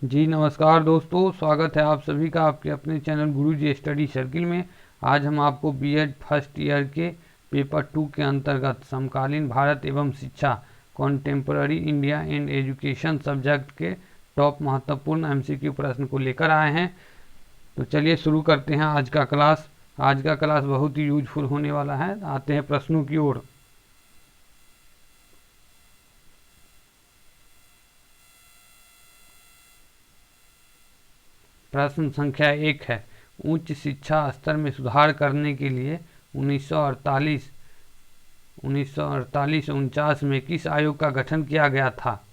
जी नमस्कार दोस्तों, स्वागत है आप सभी का आपके अपने चैनल गुरुजी स्टडी सर्किल में। आज हम आपको बीएड फर्स्ट ईयर के पेपर 2 के अंतर्गत समकालीन भारत एवं शिक्षा contemporary India and education subject के टॉप महत्वपूर्ण एमसीक्यू प्रश्न को लेकर आए हैं। तो चलिए शुरू करते हैं आज का क्लास। आज का क्लास बहुत ही यूजफुल होने वाला है। आते हैं प्रश्नों की ओर। प्रश्न संख्या 1 है, उच्च शिक्षा स्तर में सुधार करने के लिए 1948-49 में किस आयोग का गठन किया गया था?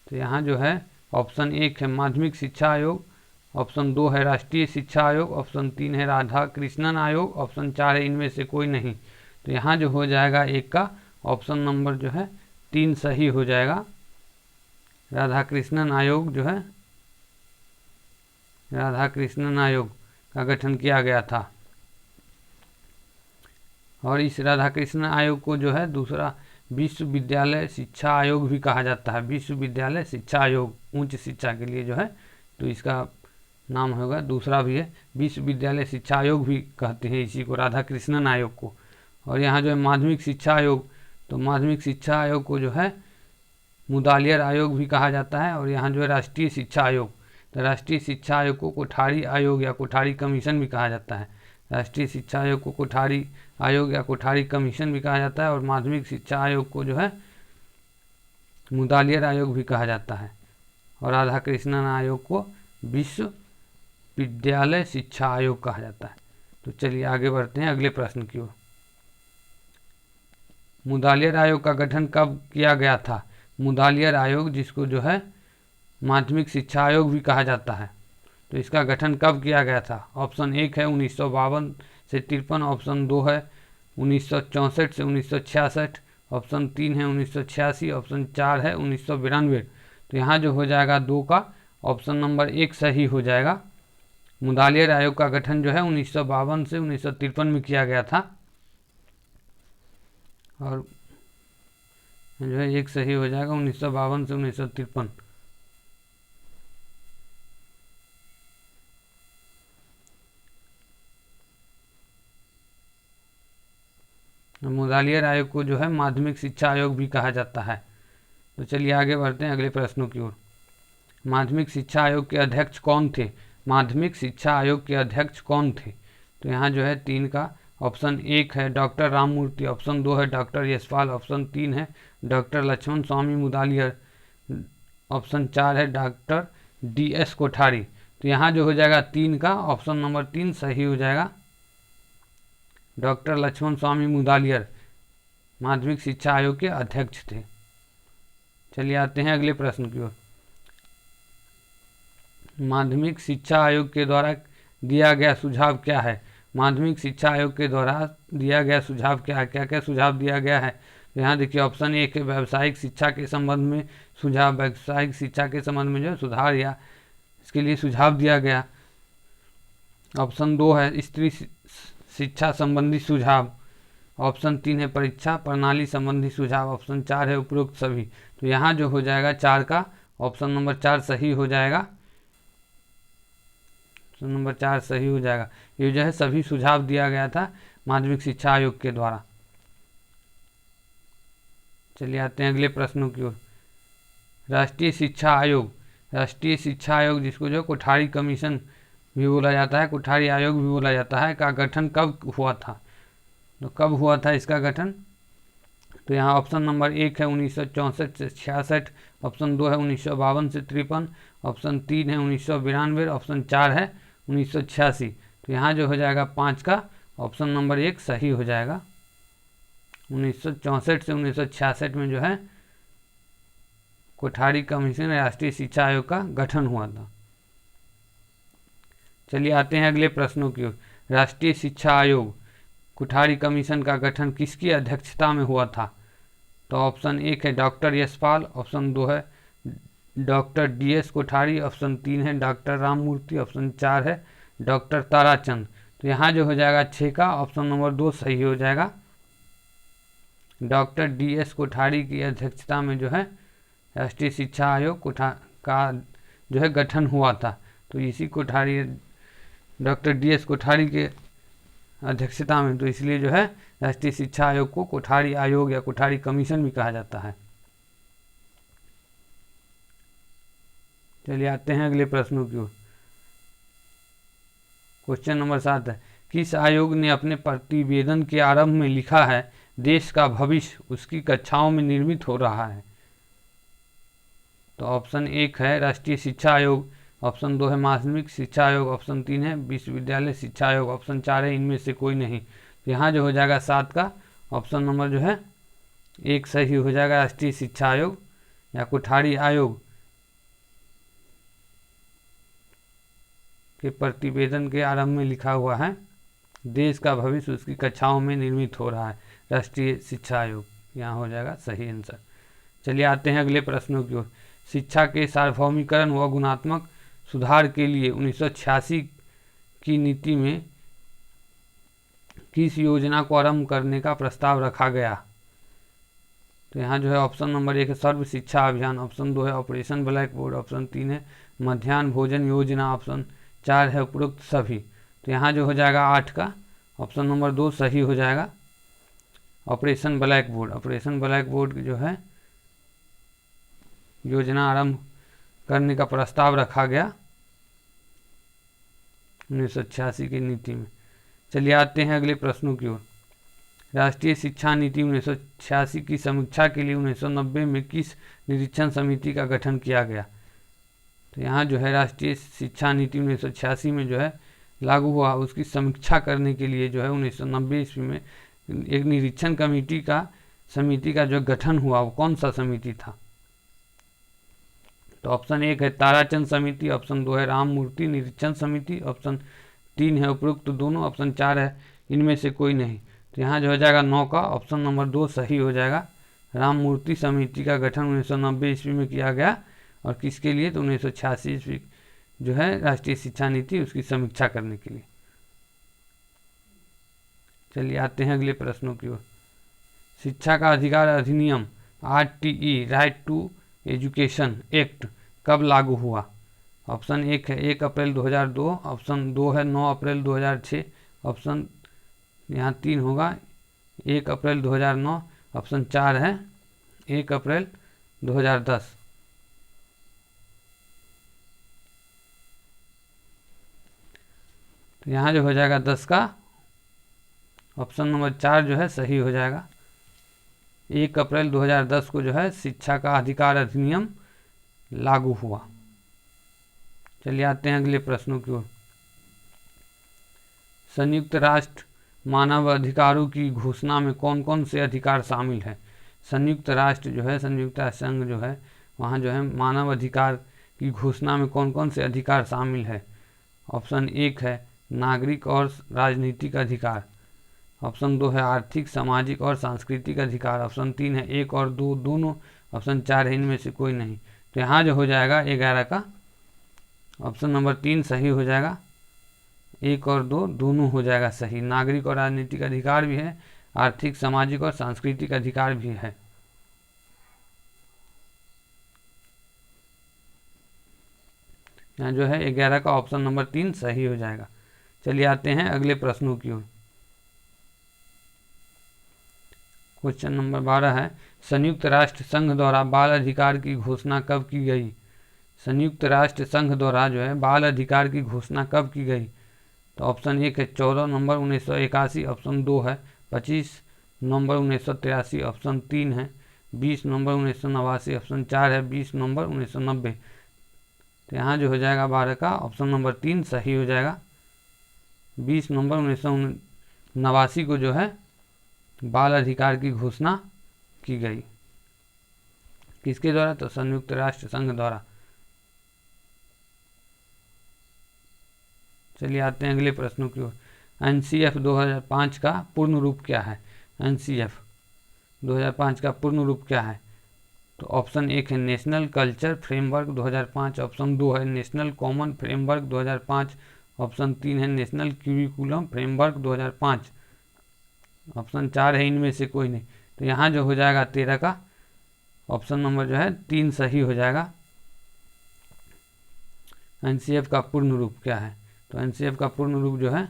तो यहाँ जो है ऑप्शन 1 है माध्यमिक शिक्षा आयोग, ऑप्शन 2 है राष्ट्रीय शिक्षा आयोग, ऑप्शन 3 है राधा कृष्णन आयोग, ऑप्शन 4 है इनमें से कोई नहीं। तो यहाँ जो हो जाएगा एक का ऑप्शन नंबर जो है 3 सही हो जाएगा। राधा कृष्णन आयोग जो है राधा कृष्णन आयोग का गठन किया गया था। और इस राधा कृष्णन आयोग को जो है दूसरा विश्वविद्यालय शिक्षा आयोग भी कहा जाता है। विश्वविद्यालय शिक्षा आयोग उच्च शिक्षा के लिए जो है, तो इसका नाम होगा दूसरा भी है, विश्वविद्यालय शिक्षा आयोग भी कहते हैं इसी को, राधा कृष्णन आयोग को। और यहाँ जो है माध्यमिक शिक्षा आयोग, तो माध्यमिक शिक्षा आयोग को जो है मुदालियर आयोग भी कहा जाता है। और यहाँ जो है राष्ट्रीय शिक्षा आयोग, तो राष्ट्रीय शिक्षा आयोग को कोठारी आयोग या कोठारी कमीशन भी कहा जाता है। राष्ट्रीय शिक्षा आयोग को कोठारी आयोग या कोठारी कमीशन भी कहा जाता है। और माध्यमिक शिक्षा आयोग को जो है मुदालियर आयोग भी कहा जाता है। और राधा कृष्णन आयोग को विश्वविद्यालय शिक्षा आयोग कहा जाता है। तो चलिए आगे बढ़ते हैं अगले प्रश्न की ओर। मुदालियर आयोग का गठन कब किया गया था? मुदालियर आयोग, जिसको जो है माध्यमिक शिक्षा आयोग भी कहा जाता है, तो इसका गठन कब किया गया था? ऑप्शन 1 है 1952 से 53, ऑप्शन 2 है 1964 से 1966, ऑप्शन 3 है 1986, ऑप्शन 4 है 1992। तो यहाँ जो हो जाएगा 2 का ऑप्शन नंबर 1 सही हो जाएगा। मुदालियर आयोग का गठन जो है 1952 से 1953 में किया गया था। और जो है 1 सही हो जाएगा 1952 से 1953। मुदालियर आयोग को जो है माध्यमिक शिक्षा आयोग भी कहा जाता है। तो चलिए आगे बढ़ते हैं अगले प्रश्नों की ओर। माध्यमिक शिक्षा आयोग के अध्यक्ष कौन थे? माध्यमिक शिक्षा आयोग के अध्यक्ष कौन थे? तो यहाँ जो है 3 का ऑप्शन 1 है डॉक्टर राममूर्ति, ऑप्शन 2 है डॉक्टर यशपाल, ऑप्शन 3 है डॉक्टर लक्ष्मण स्वामी मुदालियर, ऑप्शन 4 है डॉक्टर DS कोठारी। तो यहाँ जो हो जाएगा 3 का ऑप्शन नंबर 3 सही हो जाएगा। डॉक्टर लक्ष्मण स्वामी मुदालियर माध्यमिक शिक्षा आयोग के अध्यक्ष थे। चलिए आते हैं अगले प्रश्न की ओर। माध्यमिक शिक्षा आयोग के द्वारा दिया गया सुझाव क्या है? माध्यमिक शिक्षा आयोग के द्वारा दिया गया सुझाव क्या है? क्या क्या सुझाव दिया गया है? तो यहाँ देखिए ऑप्शन 1 है व्यावसायिक शिक्षा के संबंध में सुझाव, व्यावसायिक शिक्षा के संबंध में जो सुधार या इसके लिए सुझाव दिया गया। ऑप्शन 2 है स्त्री शिक्षा संबंधी सुझाव, ऑप्शन 3 है परीक्षा प्रणाली संबंधी सुझाव, ऑप्शन 4 है उपरोक्त सभी। तो यहाँ जो हो जाएगा 4 का ऑप्शन नंबर 4 सही हो जाएगा। ऑप्शन नंबर 4 सही हो जाएगा। ये जो है सभी सुझाव दिया गया था माध्यमिक शिक्षा आयोग के द्वारा। चलिए आते हैं अगले प्रश्नों की ओर। राष्ट्रीय शिक्षा आयोग, राष्ट्रीय शिक्षा आयोग जिसको जो कोठारी कमीशन भी बोला जाता है, कोठारी आयोग भी बोला जाता है, का गठन कब हुआ था? तो कब हुआ था इसका गठन? तो यहाँ ऑप्शन नंबर 1 है 1964 से 66, ऑप्शन 2 है 1952 से 53, ऑप्शन 3 है 1992, ऑप्शन 4 है 1986। तो यहाँ जो हो जाएगा 5 का ऑप्शन नंबर 1 सही हो जाएगा। 1964 से 1966 में जो है कोठारी कमीशन राष्ट्रीय शिक्षा आयोग का गठन हुआ था। चलिए आते हैं अगले प्रश्नों की ओर। राष्ट्रीय शिक्षा आयोग कोठारी कमीशन का गठन किसकी अध्यक्षता में हुआ था? तो ऑप्शन 1 है डॉक्टर यशपाल, ऑप्शन 2 है डॉक्टर DS कोठारी, ऑप्शन 3 है डॉक्टर राममूर्ति, ऑप्शन 4 है डॉक्टर ताराचंद। तो यहाँ जो हो जाएगा 6 का ऑप्शन नंबर 2 सही हो जाएगा। डॉक्टर DS कोठारी की अध्यक्षता में जो है राष्ट्रीय शिक्षा आयोग का जो है गठन हुआ था। तो इसी कोठारी, डॉक्टर DS कोठारी के अध्यक्षता में, तो इसलिए जो है राष्ट्रीय शिक्षा आयोग को कोठारी आयोग या कोठारी कमीशन भी कहा जाता है। चलिए आते हैं अगले प्रश्नों की ओर। क्वेश्चन नंबर 7 है, किस आयोग ने अपने प्रतिवेदन के आरंभ में लिखा है देश का भविष्य उसकी कक्षाओं में निर्मित हो रहा है? तो ऑप्शन 1 है राष्ट्रीय शिक्षा आयोग, ऑप्शन 2 है माध्यमिक शिक्षा आयोग, ऑप्शन 3 है विश्वविद्यालय शिक्षा आयोग, ऑप्शन 4 है इनमें से कोई नहीं। तो यहाँ जो हो जाएगा 7 का ऑप्शन नंबर जो है 1 सही हो जाएगा। राष्ट्रीय शिक्षा आयोग या कोठारी आयोग के प्रतिवेदन के आरंभ में लिखा हुआ है देश का भविष्य उसकी कक्षाओं में निर्मित हो रहा है, राष्ट्रीय शिक्षा आयोग, यहाँ हो जाएगा सही आंसर। चलिए आते हैं अगले प्रश्नों की ओर। शिक्षा के सार्वभौमिकरण व गुणात्मक सुधार के लिए 1986 की नीति में किस योजना को आरंभ करने का प्रस्ताव रखा गया? तो यहाँ जो है ऑप्शन नंबर 1 है सर्व शिक्षा अभियान, ऑप्शन 2 है ऑपरेशन ब्लैक बोर्ड, ऑप्शन 3 है मध्याह्न भोजन योजना, ऑप्शन 4 है उपरोक्त सभी। तो यहाँ जो हो जाएगा 8 का ऑप्शन नंबर 2 सही हो जाएगा, operation black board. Operation black board जो है योजना आरंभ करने का प्रस्ताव रखा गया 1986 की नीति में। चलिए आते हैं अगले प्रश्नों की ओर। राष्ट्रीय शिक्षा नीति 1986 की समीक्षा के लिए 1990 में किस निरीक्षण समिति का गठन किया गया? तो यहाँ जो है राष्ट्रीय शिक्षा नीति 1986 में जो है लागू हुआ उसकी समीक्षा करने के लिए जो है 1990 ईस्वी में एक निरीक्षण समिति का जो गठन हुआ वो कौन सा समिति था? तो ऑप्शन 1 है ताराचंद समिति, ऑप्शन 2 है राममूर्ति निरीक्षण समिति, ऑप्शन 3 है उपरोक्त दोनों, ऑप्शन 4 है इनमें से कोई नहीं। तो यहाँ जो हो जाएगा 9 का ऑप्शन नंबर 2 सही हो जाएगा। राममूर्ति समिति का गठन 1990 ईस्वी में किया गया और किसके लिए? तो 1986 ईस्वी जो है राष्ट्रीय शिक्षा नीति उसकी समीक्षा करने के लिए। चलिए आते हैं अगले प्रश्नों की ओर। शिक्षा का अधिकार अधिनियम RTE right to education act कब लागू हुआ? ऑप्शन 1 है 1 अप्रैल 2002, ऑप्शन 2 है 9 अप्रैल 2006, ऑप्शन यहाँ 3 होगा 1 अप्रैल 2009, ऑप्शन 4 है 1 अप्रैल 2010। तो यहाँ जो हो जाएगा 10 का ऑप्शन नंबर 4 जो है सही हो जाएगा। 1 अप्रैल 2010 को जो है शिक्षा का अधिकार अधिनियम लागू हुआ। चलिए आते हैं अगले प्रश्नों की ओर। संयुक्त राष्ट्र मानव अधिकारों की घोषणा में कौन कौन से अधिकार शामिल है? संयुक्त राष्ट्र जो है संयुक्त राष्ट्र संघ जो है वहाँ जो है मानव अधिकार की घोषणा में कौन कौन से अधिकार शामिल है? ऑप्शन 1 है नागरिक और राजनीतिक अधिकार, ऑप्शन 2 है आर्थिक सामाजिक और सांस्कृतिक अधिकार, ऑप्शन 3 है 1 और 2 दोनों, ऑप्शन 4 है इनमें से कोई नहीं। तो यहाँ जो हो जाएगा 11 का ऑप्शन नंबर 3 सही हो जाएगा, 1 और 2 दोनों हो जाएगा सही। नागरिक और राजनीतिक अधिकार भी है, आर्थिक सामाजिक और सांस्कृतिक अधिकार भी है। यहाँ जो है 11 का ऑप्शन नंबर 3 सही हो जाएगा। चलिए आते हैं अगले प्रश्नों की ओर। क्वेश्चन नंबर 12 है संयुक्त राष्ट्र संघ द्वारा बाल अधिकार की घोषणा कब की गई? संयुक्त राष्ट्र संघ द्वारा जो है बाल अधिकार की घोषणा कब की गई? तो ऑप्शन 1 है 14 नवंबर 1981, ऑप्शन 2 है 25 नवंबर 1983, ऑप्शन 3 है 20 नवंबर 1989, ऑप्शन 4 है 20 नवंबर 1990। तो यहाँ जो हो जाएगा 12 का ऑप्शन नंबर 3 सही हो जाएगा। 20 नवंबर 1989 को जो है बाल अधिकार की घोषणा की गई। किसके द्वारा? तो संयुक्त राष्ट्र संघ द्वारा। चलिए आते हैं अगले प्रश्नों की ओर। NCF 2005 का पूर्ण रूप क्या है? NCF 2005 का पूर्ण रूप क्या है? तो ऑप्शन 1 है नेशनल कल्चर फ्रेमवर्क 2005, ऑप्शन 2 है नेशनल कॉमन फ्रेमवर्क 2005, ऑप्शन 3 है नेशनल क्यूरिकुलम फ्रेमवर्क 2005, ऑप्शन 4 है इनमें से कोई नहीं। तो यहाँ जो हो जाएगा 13 का ऑप्शन नंबर जो है 3 सही हो जाएगा। एनसीएफ का पूर्ण रूप क्या है? तो एनसीएफ का पूर्ण रूप जो है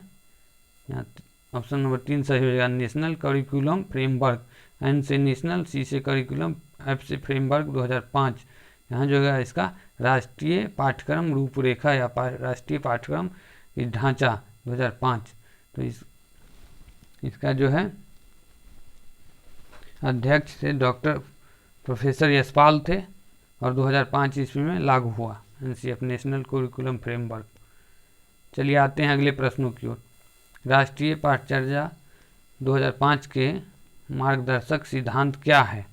यहाँ ऑप्शन नंबर 3 सही हो जाएगा, नेशनल करिकुलम फ्रेमवर्क। एन से नेशनल, सी से करिकुलम, एफ से फ्रेमवर्क 2005। यहाँ जो है इसका राष्ट्रीय पाठ्यक्रम रूपरेखा या राष्ट्रीय पाठ्यक्रम ढांचा 2005। तो इसका जो है अध्यक्ष थे डॉक्टर प्रोफेसर यशपाल थे और 2005 ईस्वी में लागू हुआ एनसीएफ, नेशनल करिकुलम फ्रेमवर्क। चलिए आते हैं अगले प्रश्नों की ओर। राष्ट्रीय पाठचर्या 2005 के मार्गदर्शक सिद्धांत क्या है?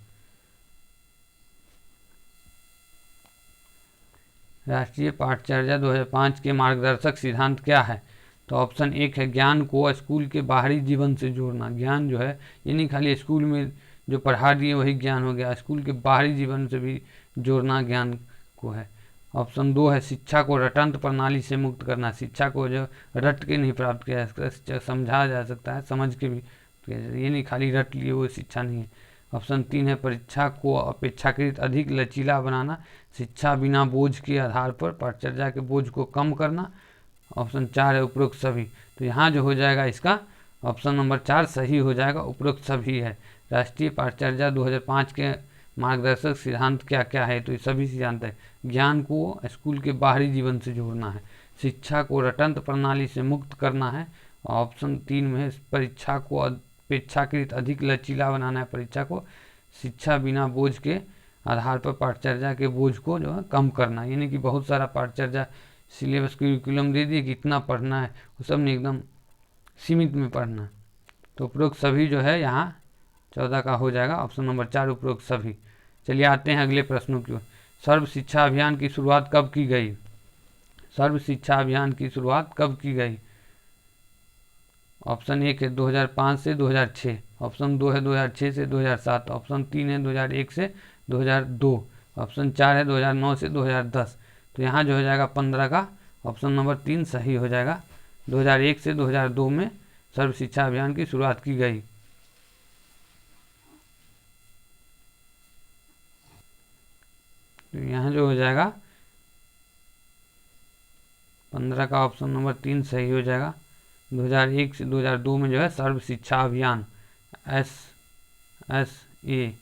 राष्ट्रीय पाठचर्या 2005 के मार्गदर्शक सिद्धांत क्या है? तो ऑप्शन 1 है ज्ञान को स्कूल के बाहरी जीवन से जोड़ना। ज्ञान जो है ये नहीं खाली स्कूल में जो पढ़ा दिए वही ज्ञान हो गया, स्कूल के बाहरी जीवन से भी जोड़ना ज्ञान को है। ऑप्शन 2 है शिक्षा को रटंत प्रणाली से मुक्त करना। शिक्षा को जो रट के नहीं प्राप्त किया जा सकता, समझा जा सकता है, समझ के भी, ये नहीं खाली रट लिए वो शिक्षा नहीं है। ऑप्शन 3 है परीक्षा को अपेक्षाकृत अधिक लचीला बनाना। शिक्षा बिना बोझ के आधार पर पाठचर्या के बोझ को कम करना। ऑप्शन 4 है उपरोक्त सभी। तो यहाँ जो हो जाएगा इसका ऑप्शन नंबर 4 सही हो जाएगा, उपरोक्त सभी है। राष्ट्रीय पाठचर्या 2005 के मार्गदर्शक सिद्धांत क्या क्या है? तो ये सभी सिद्धांत है। ज्ञान को स्कूल के बाहरी जीवन से जोड़ना है, शिक्षा को रटंत प्रणाली से मुक्त करना है, ऑप्शन 3 में परीक्षा को अपेक्षाकृत अधिक लचीला बनाना है परीक्षा को, शिक्षा बिना बोझ के आधार पर पाठचर्या के बोझ को जो है कम करना। यानी कि बहुत सारा पाठचर्या सिलेबस करिकुलम दे दिए, कितना पढ़ना है वो सब नहीं, एकदम सीमित में पढ़ना। तो उपरोक्त सभी जो है यहाँ 14 का हो जाएगा, ऑप्शन नंबर 4 उपरोक्त सभी। चलिए आते हैं अगले प्रश्नों की ओर। सर्व शिक्षा अभियान की शुरुआत कब की गई? सर्व शिक्षा अभियान की शुरुआत कब की गई? ऑप्शन 1 है 2005 से 2006, ऑप्शन 2 है 2006 से 2007, ऑप्शन 3 है 2001 से 2002, ऑप्शन 4 है 2009 से 2010। तो यहाँ जो हो जाएगा 15 का ऑप्शन नंबर 3 सही हो जाएगा। 2001 से 2002 में सर्व शिक्षा अभियान की शुरुआत की गई। तो यहाँ जो हो जाएगा 15 का ऑप्शन नंबर 3 सही हो जाएगा। 2001 से 2002 में जो है सर्व शिक्षा अभियान SSA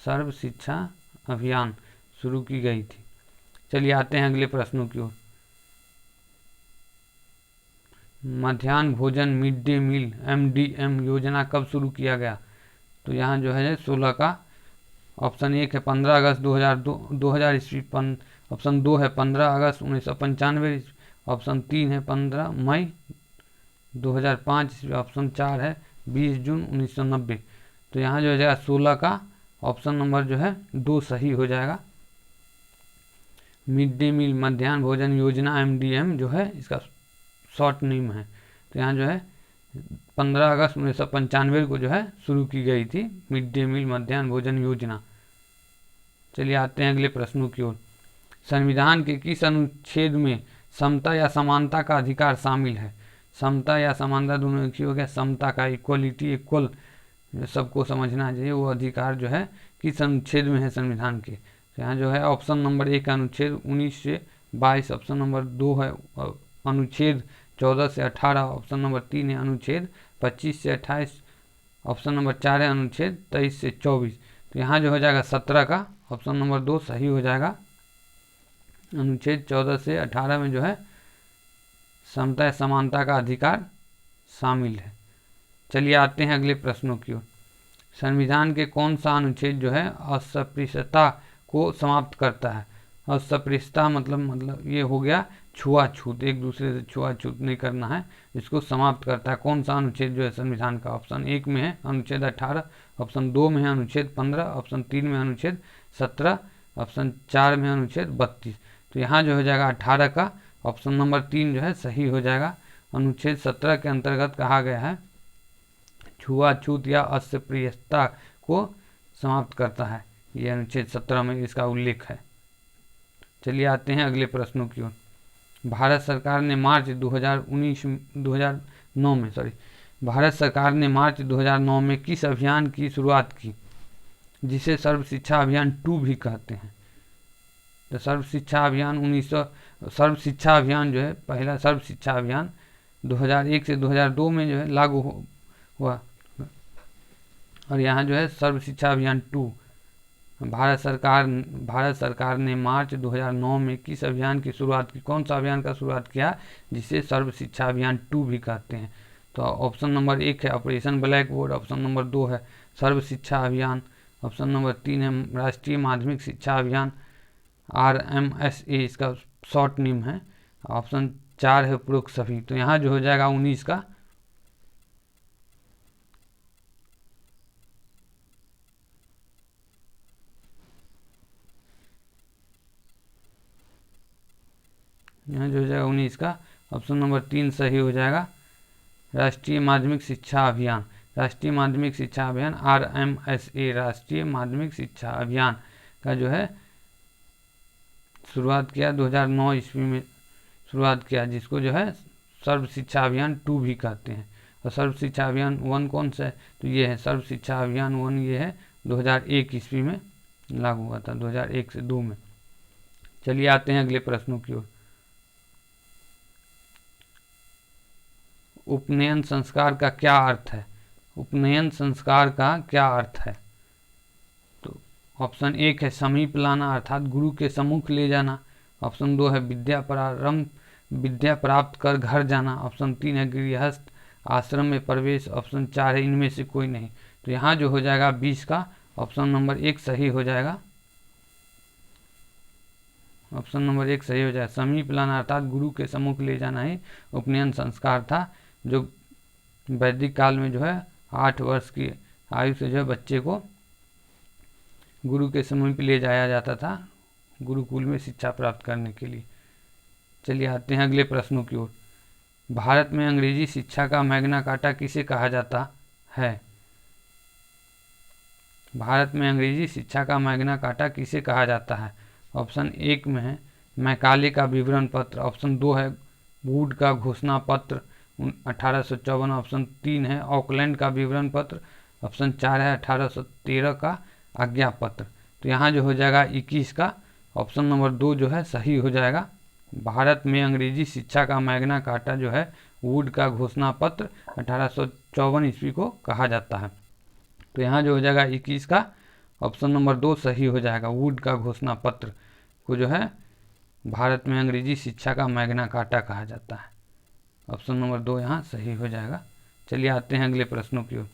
सर्व शिक्षा अभियान शुरू की गई थी। चलिए आते हैं अगले प्रश्नों की ओर। मध्याह्न भोजन मिड डे मील MDM योजना कब शुरू किया गया? तो यहाँ जो है 16 का ऑप्शन 1 है 15 अगस्त 2000 ईस्वी, ऑप्शन 2 है 15 अगस्त 1995, ऑप्शन 3 है 15 मई 2005 ईस्वी, ऑप्शन 4 है 20 जून 1990। तो यहाँ जो हो जाएगा 16 का ऑप्शन नंबर जो है 2 सही हो जाएगा। मिड डे मील मध्याह्न भोजन योजना MDM जो है इसका शॉर्ट नेम है। तो यहाँ जो है 15 अगस्त 1995 को जो है शुरू की गई थी मिड डे मील मध्याह्न भोजन योजना। चलिए आते हैं अगले प्रश्नों की ओर। संविधान के किस अनुच्छेद में समता या समानता का अधिकार शामिल है? समता या समानता दोनों एक ही हो गया, समता का इक्वलिटी, इक्वल सबको समझना चाहिए, वो अधिकार जो है किस अनुच्छेद में है संविधान के? तो यहाँ जो है ऑप्शन नंबर 1 अनुच्छेद 19 से 22, ऑप्शन नंबर 2 है अनुच्छेद 14 से 18, ऑप्शन नंबर 3 है अनुच्छेद 25 से 28, ऑप्शन नंबर 4 है अनुच्छेद 23 से 24। तो यहाँ जो हो जाएगा 17 का ऑप्शन नंबर 2 सही हो जाएगा। अनुच्छेद 14 से 18 में जो है समता या समानता का अधिकार शामिल है। चलिए आते हैं अगले प्रश्नों की ओर। संविधान के कौन सा अनुच्छेद जो है अस्पृश्यता को समाप्त करता है? अस्पृश्यता मतलब ये हो गया छुआछूत, एक दूसरे से छुआछूत नहीं करना है, इसको समाप्त करता है। कौन सा अनुच्छेद जो है संविधान का? ऑप्शन 1 में है अनुच्छेद 18, ऑप्शन 2 में है अनुच्छेद 15, ऑप्शन 3 में अनुच्छेद 17, ऑप्शन 4 में अनुच्छेद 32। तो यहाँ जो हो जाएगा 18 का ऑप्शन नंबर 3 जो है सही हो जाएगा। अनुच्छेद 17 के अंतर्गत कहा गया है छुआछूत या अस्पृश्यता को समाप्त करता है, ये अनुच्छेद 17 में इसका उल्लेख है। चलिए आते हैं अगले प्रश्नों की ओर। भारत सरकार ने मार्च 2009 में किस अभियान की शुरुआत की जिसे सर्व शिक्षा अभियान 2 भी कहते हैं? तो सर्व शिक्षा अभियान 1900 सर्व शिक्षा अभियान जो है पहला सर्व शिक्षा अभियान 2001 से 2002 में जो है लागू हुआ। और यहाँ जो है सर्व शिक्षा अभियान 2 भारत सरकार ने मार्च 2009 में किस अभियान की शुरुआत की, कौन सा अभियान का शुरुआत किया जिसे सर्व शिक्षा अभियान 2 भी कहते हैं। तो ऑप्शन नंबर 1 है operation black board, option number 2 है सर्व शिक्षा अभियान, ऑप्शन नंबर 3 है राष्ट्रीय माध्यमिक शिक्षा अभियान RMSA इसका शॉर्ट नेम है, ऑप्शन 4 है उपरोक्त सभी। तो यहाँ जो हो जाएगा 19 का यहाँ जो हो जाएगा 19 का ऑप्शन नंबर 3 सही हो जाएगा। राष्ट्रीय माध्यमिक शिक्षा अभियान, राष्ट्रीय माध्यमिक शिक्षा अभियान RMSA राष्ट्रीय माध्यमिक शिक्षा अभियान का जो है शुरुआत किया 2009 ईस्वी में शुरुआत किया, जिसको जो है सर्व शिक्षा अभियान 2 भी कहते हैं। और सर्व शिक्षा अभियान 1 कौन सा है, तो ये है सर्व शिक्षा अभियान 1, ये है 2001 ईस्वी में लागू हुआ था, 2001 से 2 में। चलिए आते हैं अगले प्रश्नों की ओर। उपनयन संस्कार का क्या अर्थ है, उपनयन संस्कार का क्या अर्थ है। तो ऑप्शन 1 है समीप लाना अर्थात गुरु के सम्मुख ले जाना, ऑप्शन 2 है विद्या प्राप्त कर घर जाना, ऑप्शन 3 है गृहस्थ आश्रम में प्रवेश, ऑप्शन 4 है इनमें से कोई नहीं। तो यहाँ जो हो जाएगा 20 का ऑप्शन नंबर 1 सही हो जाएगा, ऑप्शन नंबर 1 सही हो जाएगा। समीप लाना अर्थात गुरु के सम्मुख ले जाना ही उपनयन संस्कार था, जो वैदिक काल में जो है 8 वर्ष की आयु से जो है बच्चे को गुरु के समीप ले जाया जाता था गुरुकुल में शिक्षा प्राप्त करने के लिए। चलिए आते हैं अगले प्रश्नों की ओर। भारत में अंग्रेजी शिक्षा का मैग्ना कार्टा किसे कहा जाता है, भारत में अंग्रेजी शिक्षा का मैग्ना कार्टा किसे कहा जाता है। ऑप्शन 1 में है मैकाले का विवरण पत्र, ऑप्शन 2 है वुड का घोषणा पत्र 1854, ऑप्शन 3 है ऑकलैंड का विवरण पत्र, ऑप्शन 4 है 1813 का आज्ञा पत्र। तो यहाँ जो हो जाएगा 21 का ऑप्शन नंबर 2 जो है सही हो जाएगा। भारत में अंग्रेजी शिक्षा का मैग्ना कार्टा जो है वुड का घोषणा पत्र 1854 ईस्वी को कहा जाता है। तो यहाँ जो हो जाएगा 21 का ऑप्शन नंबर 2 सही हो जाएगा, वुड का घोषणा पत्र को जो है भारत में अंग्रेजी शिक्षा का मैग्ना कार्टा कहा जाता है, ऑप्शन नंबर 2 यहाँ सही हो जाएगा। चलिए आते हैं अगले प्रश्नों की ओर।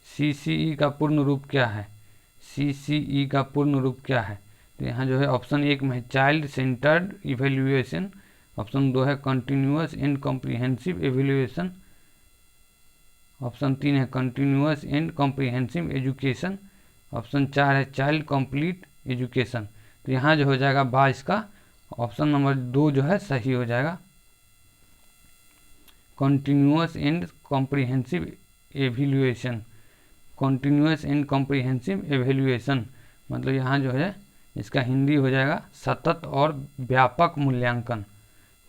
CCE का पूर्ण रूप क्या है, CCE का पूर्ण रूप क्या है। तो यहाँ जो है ऑप्शन 1 में चाइल्ड सेंटर्ड इवेल्युएशन, ऑप्शन 2 है continuous and comprehensive evaluation, option 3 है continuous and comprehensive education, option 4 है चाइल्ड कंप्लीट एजुकेशन। तो यहाँ जो हो जाएगा 22 का ऑप्शन नंबर 2 जो है सही हो जाएगा, continuous and comprehensive evaluation, continuous and comprehensive evaluation मतलब यहाँ जो है इसका हिंदी हो जाएगा सतत और व्यापक मूल्यांकन,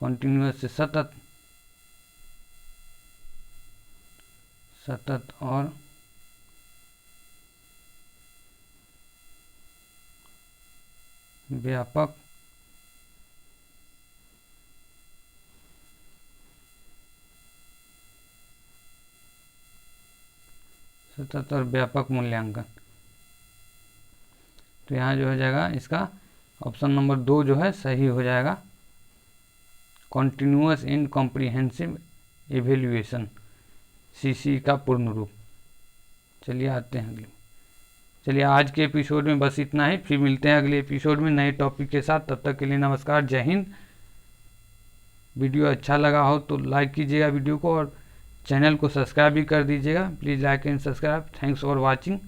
कंटिन्यूअस से सतत, सतत और व्यापक सतत और व्यापक मूल्यांकन। तो यहाँ जो हो जाएगा इसका ऑप्शन नंबर 2 जो है सही हो जाएगा, continuous and comprehensive evaluation CCE का पूर्ण रूप। चलिए आते हैं अगले। चलिए आज के एपिसोड में बस इतना ही, फिर मिलते हैं अगले एपिसोड में नए टॉपिक के साथ। तब तक के लिए नमस्कार, जय हिंद। वीडियो अच्छा लगा हो तो लाइक कीजिएगा वीडियो को और चैनल को सब्सक्राइब भी कर दीजिएगा। Please like and subscribe. Thanks for watching.